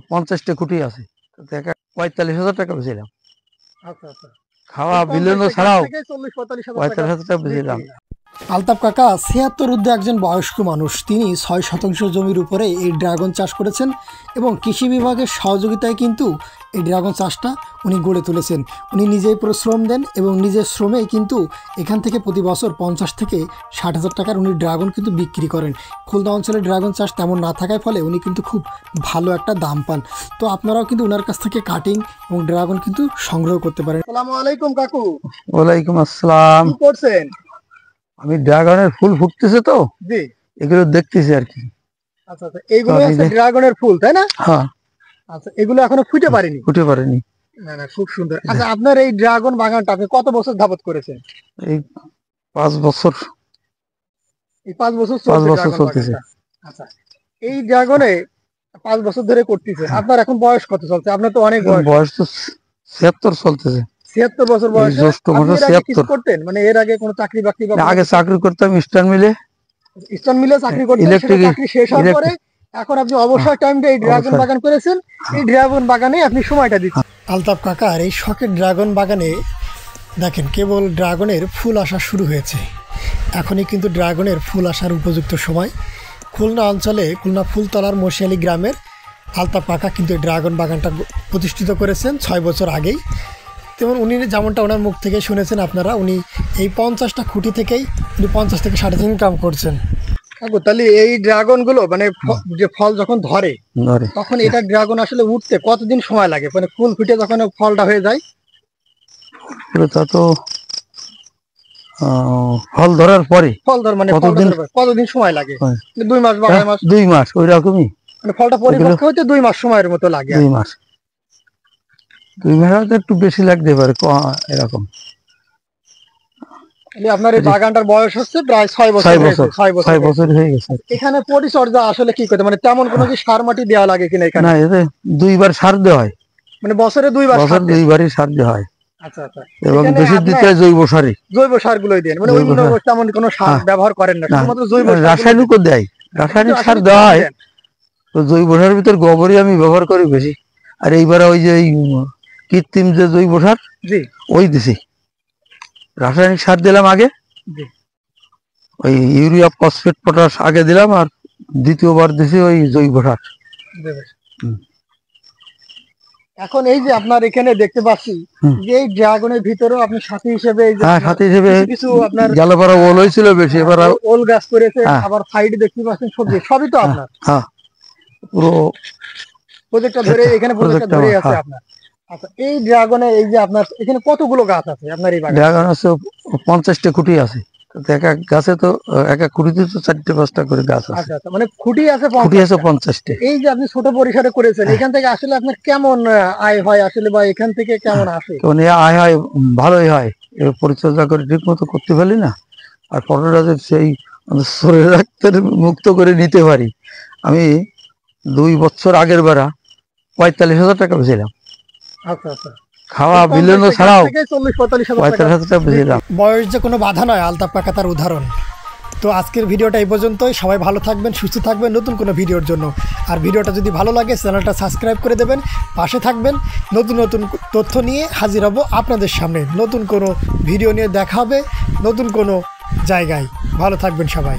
50টা খুঁটি আছে, 45,000 টাকা বেছিলাম। আচ্ছা আচ্ছা, খাওয়া বিলনো ছাড়াও 40-45,000 টাকা বেছিলাম। আলতাফ কাকা 76 ঊর্ধ্বে একজন বয়স্ক মানুষ। তিনি 6 শতাংশ জমির উপরে এই ড্রাগন চাষ করেছেন এবং কৃষি বিভাগের সহযোগিতায় কিন্তু এই ড্রাগন চাষটা উনি গড়ে তুলেছেন। উনি নিজেই পরিশ্রম দেন এবং নিজের শ্রমেই কিন্তু এখান থেকে প্রতি বছর 50 থেকে 60,000 টাকার উনি ড্রাগন কিন্তু বিক্রি করেন। খুলনা অঞ্চলে ড্রাগন চাষ তেমন না থাকার ফলে উনি কিন্তু খুব ভালো একটা দাম পান। তো আপনারাও কিন্তু ওনার কাছ থেকে কাটিং এবং ড্রাগন কিন্তু সংগ্রহ করতে পারেন। আসসালামু আলাইকুম কাকু। ওয়ালাইকুম আসসালাম। কি করছেন? আমি ড্রাগনের ফুল ফুটতেছে তো, জি, এগুলো দেখতেছি আর কি। আচ্ছা আচ্ছা, এইগুলো হচ্ছে ড্রাগনের ফুল, তাই না? হ্যাঁ। আচ্ছা, এগুলো এখনো ফুটে পারেনি? ফুটে পারেনি। না না, খুব সুন্দর। আচ্ছা, আপনার এই ড্রাগন বাগানটা আপনি কত বছর যাবত করেছেন? এই 5 বছর। এই 5 বছর 5 বছর ড্রাগন চলতেছে। বাগানটা। আচ্ছা, এই ড্রাগনে 5 বছর ধরে করতেছেন। আপনার এখন বয়স কত চলছে? আপনার তো অনেক বয়স। বয়স তো 76 চলতেছে। 76 বছর বয়স। জ্যৈষ্ঠ মাসে 76 করতেন, মানে এর আগে কোনো চাকরি বাকরি বা আগে চাকরি করতাম ইস্টার্ন মিলে। ইস্টার্ন মিলে চাকরি করতেন, ইলেকট্রিক চাকরি শেষ হওয়ার পরে এখন আপনি অবসর টাইমটা এই ড্রাগন বাগান করেছেন। এই ড্রাগন বাগানে আপনি সময়টা দিচ্ছেন। আলতাফ কাকার এই শখের ড্রাগন বাগানে দেখেন কেবল ড্রাগনের ফুল আসা শুরু হয়েছে। এখনই কিন্তু ড্রাগনের ফুল আসার উপযুক্ত সময়। খুলনা অঞ্চলে খুলনা ফুলতলার মশিয়ালি গ্রামের আলতাফ কাকা কিন্তু এই ড্রাগন বাগানটা প্রতিষ্ঠিত করেছেন 6 বছর আগেই। তেমন উনি যেমনটা ওনার মুখ থেকে শুনেছেন আপনারা, উনি এই 50টা খুঁটি থেকেই উনি 50 থেকে 60 ইনকাম করছেন। তাহলে এই ড্রাগন গুলো মানে যে ফল যখন ধরে তখন এটা ড্রাগন আসলে উঠতে কতদিন সময় লাগে? মানে ফুল ফুটে যখন ফলটা হয়ে যায়, তা তো ফল ধরার পরে মানে কতদিন সময় লাগে? 2 মাস বা 2 মাস? 2 মাস ওই রকমই। মানে ফলটা পরিপক্ক হতে 2 মাস সময়ের মতো লাগে। 2 মাস, 2 মাস হয়তো একটু বেশি লাগতে পারে এরকম। আপনার এই বাগানটার বয়স হচ্ছে প্রায় 6 বছর। 6 বছর হয়ে গেছে। এখানে পরিচর্যা আসলে কি করতে, মানে তেমন কোনো কি সার মাটি দেওয়া লাগে কিনা এখানে? না, এতে 2 বার সার দেওয়া হয়। মানে বছরে 2 বার? বছরে 2 বারই সার দেওয়া হয়। আচ্ছা আচ্ছা। এবং বেশি দিতে হয় জৈব সারই। জৈব সারগুলোই দেন, মানে অন্য তেমন কোনো সার ব্যবহার করেন না, শুধুমাত্র জৈব সার? রাসায়নিকও দেয়, রাসায়নিক সার দেওয়া হয়। তো জৈব সারের ভিতর গোবরই আমি ব্যবহার করি বেশি। আর এইবার ওই যে কৃত্রিম যে জৈব সার, জি, ওই দিছি। রাসায়নিক সার দিলাম আগে, ওই ইউরিয়া ফসফেট পটাশ আগে দিলাম, আর দ্বিতীয়বার দিছি ওই জৈব সার। এখন এই যে আপনার এখানে দেখতে পাচ্ছি যে এই ড্রাগনের ভিতরেও আপনি সাথী হিসেবে সাথী হিসেবে কিছু আপনার গেলপাড়া ওল হয়েছিল বেশি, এবার ওল গাছ করেছে, আবার সাইডে দেখতে পাচ্ছেন সবজি, সবই তো আপনার? হ্যাঁ, পুরো প্রজেক্টটা ধরে এখানে প্রজেক্টটা ধরে আছে আপনার। আচ্ছা, এই ড্রাগনে এই যে আপনার এখানে কতগুলো গাছ আছে আপনার এই বাগানে? ড্রাগন আছে 50টা খুঁটি আছে। এক এক গাছে তো এক এক খুঁটিতে তো 4-5টা করে গাছ আছে। আচ্ছা আচ্ছা, মানে খুঁটি আছে 50টা। এই যে আপনি ছোট পরিসরে করেছেন, এখান থেকে আসলে আপনার কেমন আয় হয় আসলে, বা এখান থেকে কেমন আসে? আয় হয়, ভালোই হয়। এর পরিচর্যা করে ঠিক মতো করতে পারি না, আর ফটোটা সেই শরীর রাখতে মুক্ত করে নিতে পারি। আমি 2 বছর আগের বেলা 45,000 টাকা বেছিলাম। আচ্ছা আচ্ছা, খাওয়া বিলনো ছাড়াও 40-45,000 টাকা বেছিলাম। বয়স যে কোনো বাধা নয়, আলতাফ কাকা তার উদাহরণ। তো আজকের ভিডিওটা এই পর্যন্তই। সবাই ভালো থাকবেন, সুস্থ থাকবেন নতুন কোনো ভিডিওর জন্য। আর ভিডিওটা যদি ভালো লাগে চ্যানেলটা সাবস্ক্রাইব করে দেবেন, পাশে থাকবেন। নতুন নতুন তথ্য নিয়ে হাজির হব আপনাদের সামনে। নতুন কোনো ভিডিও নিয়ে দেখা হবে নতুন কোনো জায়গায়। ভালো থাকবেন সবাই।